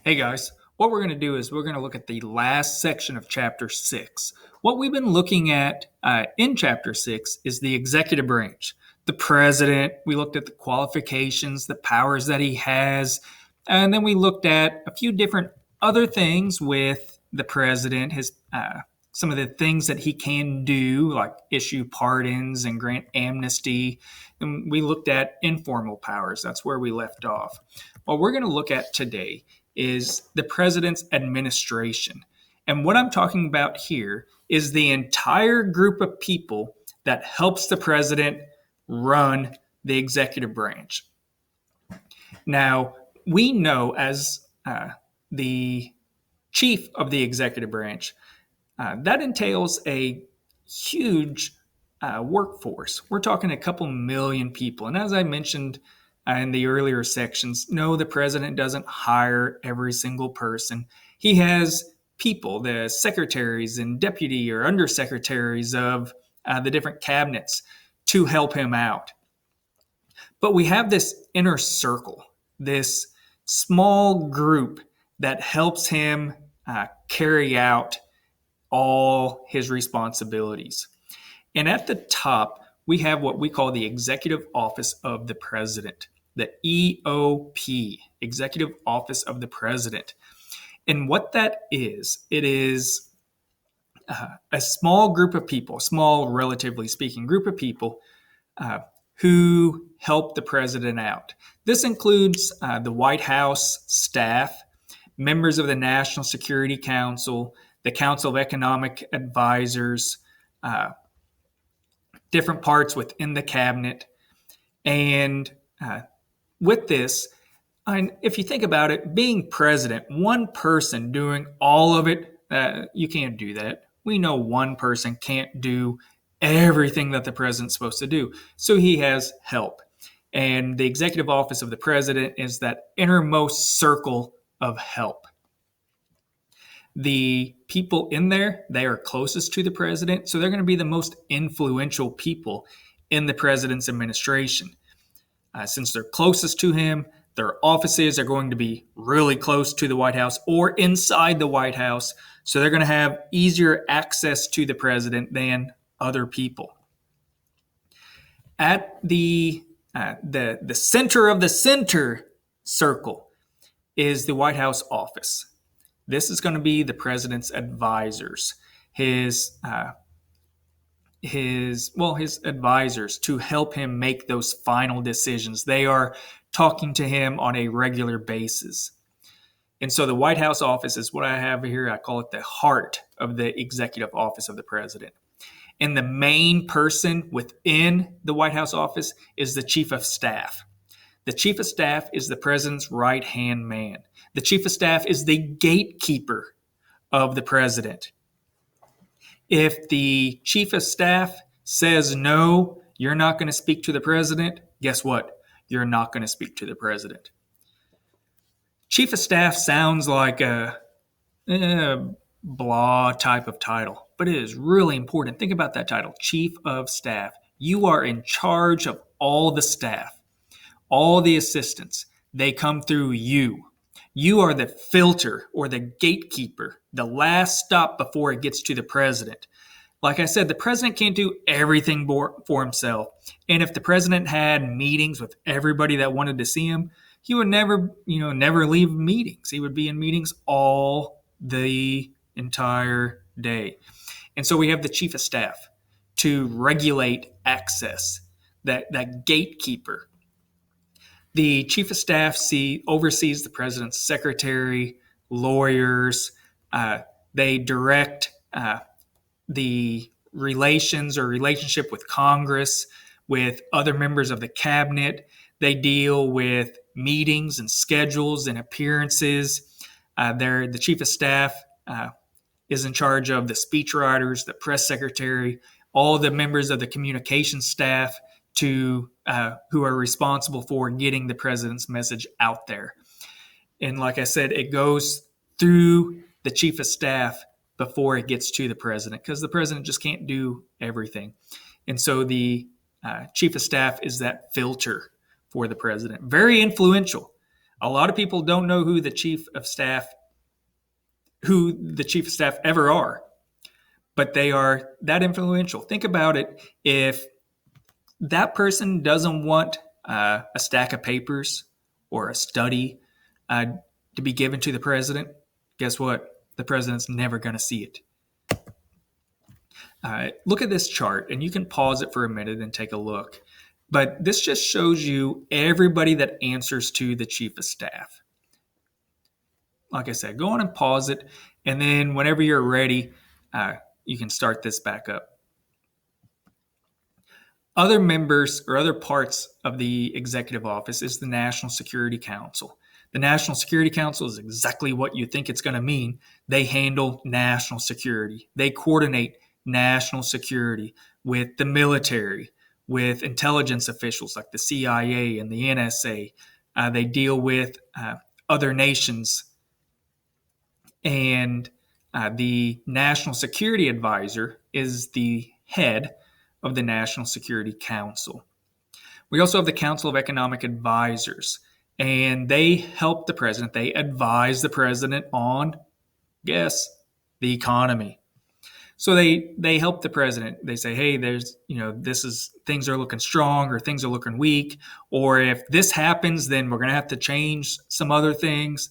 Hey guys, what we're going to do is we're going to look at the last section of Chapter 6. What we've been looking at in Chapter 6 is the executive branch. The president, we looked at the qualifications, the powers that he has, and then we looked at a few different other things with the president, his some of the things that he can do, like issue pardons and grant amnesty. And we looked at informal powers. That's where we left off. What we're going to look at today is the president's administration. And what I'm talking about here is the entire group of people that helps the president run the executive branch. Now, we know as the chief of the executive branch, that entails a huge workforce. We're talking a couple million people. And as I mentioned in the earlier sections, no, the president doesn't hire every single person. He has people, the secretaries and deputy or undersecretaries of the different cabinets to help him out. But we have this inner circle, this small group that helps him carry out all his responsibilities. And at the top, we have what we call the Executive Office of the President, the EOP, Executive Office of the President. And what that is, it is a small group of people, small, relatively speaking, group of people who help the president out. This includes the White House staff, members of the National Security Council, the Council of Economic Advisors, different parts within the cabinet. And with this, if you think about it, being president, one person doing all of it, you can't do that. We know one person can't do everything that the president's supposed to do. So he has help. And the executive office of the president is that innermost circle of help. The people in there, they are closest to the president, so they're going to be the most influential people in the president's administration. Since they're closest to him, their offices are going to be really close to the White House or inside the White House, so they're going to have easier access to the president than other people. At the center of the center circle is the White House office. This is going to be the president's advisors, his advisors to help him make those final decisions. They are talking to him on a regular basis. And so the White House office is what I have here. I call it the heart of the executive office of the president. And the main person within the White House office is the chief of staff. The chief of staff is the president's right-hand man. The chief of staff is the gatekeeper of the president. If the chief of staff says, no, you're not going to speak to the president, guess what? You're not going to speak to the president. Chief of staff sounds like a blah type of title, but it is really important. Think about that title, chief of staff. You are in charge of all the staff. All the assistants, they come through you. You are the filter or the gatekeeper, the last stop before it gets to the president. Like I said, the president can't do everything for himself. And if the president had meetings with everybody that wanted to see him, he would never leave meetings. He would be in meetings all the entire day. And so we have the chief of staff to regulate access, that gatekeeper. The chief of staff oversees the president's secretary, lawyers. They direct the relationship with Congress, with other members of the cabinet. They deal with meetings and schedules and appearances. The chief of staff is in charge of the speechwriters, the press secretary, all the members of the communications staff who are responsible for getting the president's message out there. And like I said, it goes through the chief of staff before it gets to the president, because the president just can't do everything. And so the chief of staff is that filter for the president. Very influential. A lot of people don't know who the chief of staff ever are, but they are that influential. Think about it. If that person doesn't want a stack of papers or a study to be given to the president, guess what? The president's never going to see it. Look at this chart, and you can pause it for a minute and take a look. But this just shows you everybody that answers to the chief of staff. Like I said, go on and pause it, and then whenever you're ready, you can start this back up. Other members or other parts of the executive office is the National Security Council. The National Security Council is exactly what you think it's going to mean. They handle national security. They coordinate national security with the military, with intelligence officials like the CIA and the NSA. They deal with other nations. And the National Security Advisor is the head of the National Security Council. We also have the Council of Economic Advisors, and they help the president. They advise the president on, guess, the economy. So they help the president. They say, hey, things are looking strong or things are looking weak, or if this happens, then we're going to have to change some other things.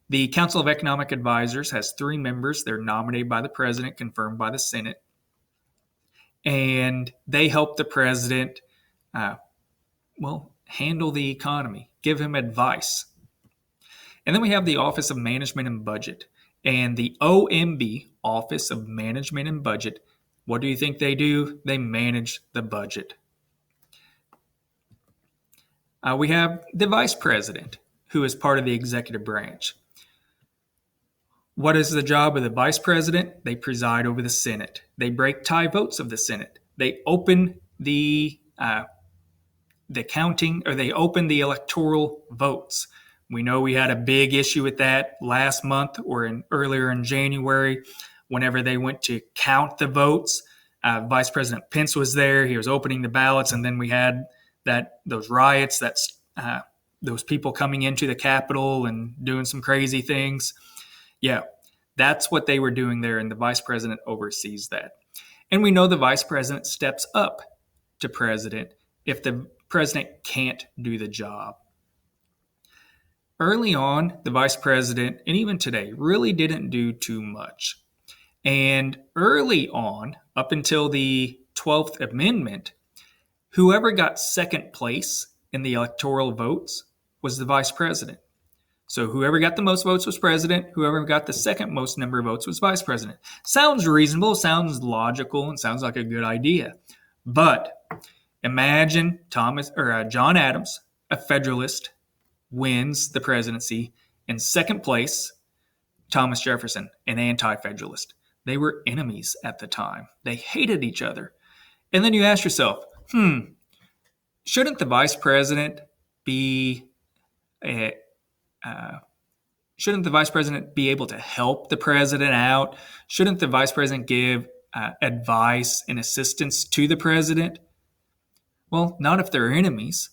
The Council of Economic Advisors has 3 members. They're nominated by the president, confirmed by the Senate. And they help the president, handle the economy, give him advice. And then we have the Office of Management and Budget. And the OMB, Office of Management and Budget, what do you think they do? They manage the budget. We have the Vice President, who is part of the executive branch. What is the job of the Vice President? They preside over the Senate. They break tie votes of the Senate. They open the counting, or they open the electoral votes. We know we had a big issue with that last month or earlier in January whenever they went to count the votes. Vice President Pence was there. He was opening the ballots, and then we had those riots, those people coming into the Capitol and doing some crazy things. Yeah, that's what they were doing there, and the Vice President oversees that. And we know the Vice President steps up to President if the President can't do the job. Early on, the Vice President, and even today, really didn't do too much. And early on, up until the 12th Amendment, whoever got second place in the electoral votes was the Vice President. So whoever got the most votes was president. Whoever got the second most number of votes was vice president. Sounds reasonable, sounds logical, and sounds like a good idea. But imagine John Adams, a Federalist, wins the presidency. In second place, Thomas Jefferson, an anti-Federalist. They were enemies at the time. They hated each other. And then you ask yourself, shouldn't the vice president be able to help the president out? Shouldn't the vice president give advice and assistance to the president? Well, not if they're enemies.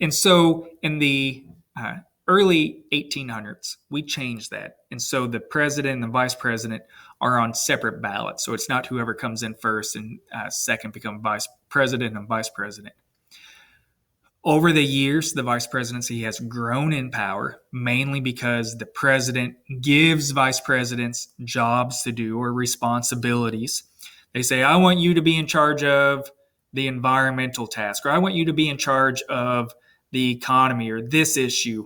And so in the early 1800s, we changed that. And so the president and the vice president are on separate ballots. So it's not whoever comes in first and second become vice president and vice president. Over the years, the vice presidency has grown in power, mainly because the president gives vice presidents jobs to do or responsibilities. They say, I want you to be in charge of the environmental task, or I want you to be in charge of the economy or this issue.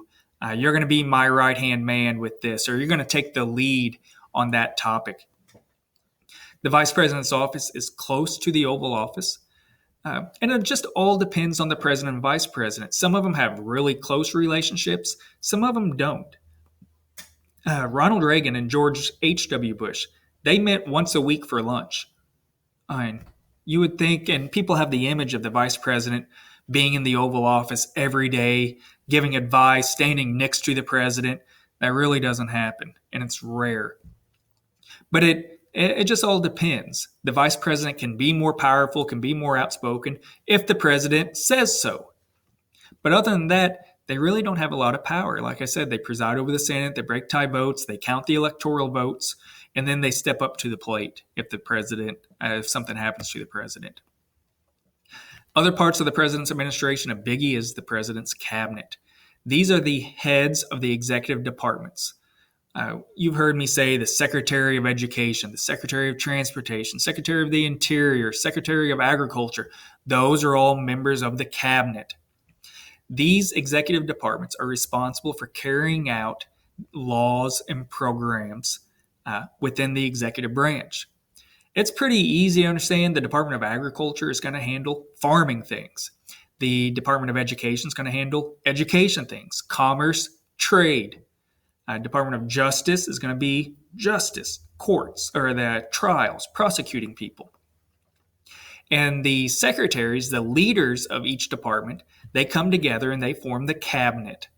You're going to be my right-hand man with this, or you're going to take the lead on that topic. The vice president's office is close to the Oval Office. And it just all depends on the president and vice president. Some of them have really close relationships. Some of them don't. Ronald Reagan and George H.W. Bush, they met once a week for lunch. You would think, and people have the image of the vice president being in the Oval Office every day, giving advice, standing next to the president. That really doesn't happen, and it's rare. But it just all depends. The vice president can be more powerful, can be more outspoken if the president says so. But other than that, they really don't have a lot of power. Like I said, they preside over the Senate, they break tie votes, they count the electoral votes, and then they step up to the plate if something happens to the president. Other parts of the president's administration, a biggie is the president's cabinet. These are the heads of the executive departments. You've heard me say the Secretary of Education, the Secretary of Transportation, Secretary of the Interior, Secretary of Agriculture. Those are all members of the cabinet. These executive departments are responsible for carrying out laws and programs within the executive branch. It's pretty easy to understand. The Department of Agriculture is going to handle farming things. The Department of Education is going to handle education things, commerce, trade. Department of Justice is going to be justice, courts, or the trials, prosecuting people. And the secretaries, the leaders of each department, they come together and they form the cabinet.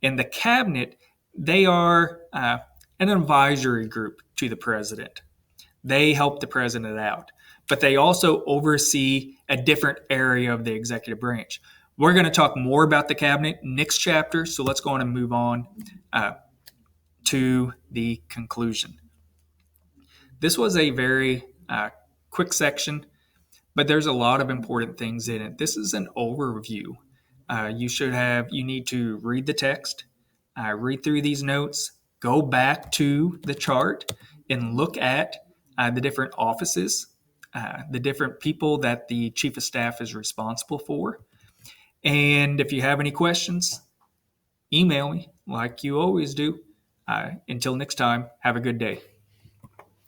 And the cabinet, they are an advisory group to the president. They help the president out, but they also oversee a different area of the executive branch. We're going to talk more about the cabinet next chapter, so let's go on and move on to the conclusion. This was a very quick section, but there's a lot of important things in it. This is an overview. You need to read the text, read through these notes, go back to the chart and look at the different offices, the different people that the chief of staff is responsible for. And if you have any questions, email me like you always do. Until next time, have a good day.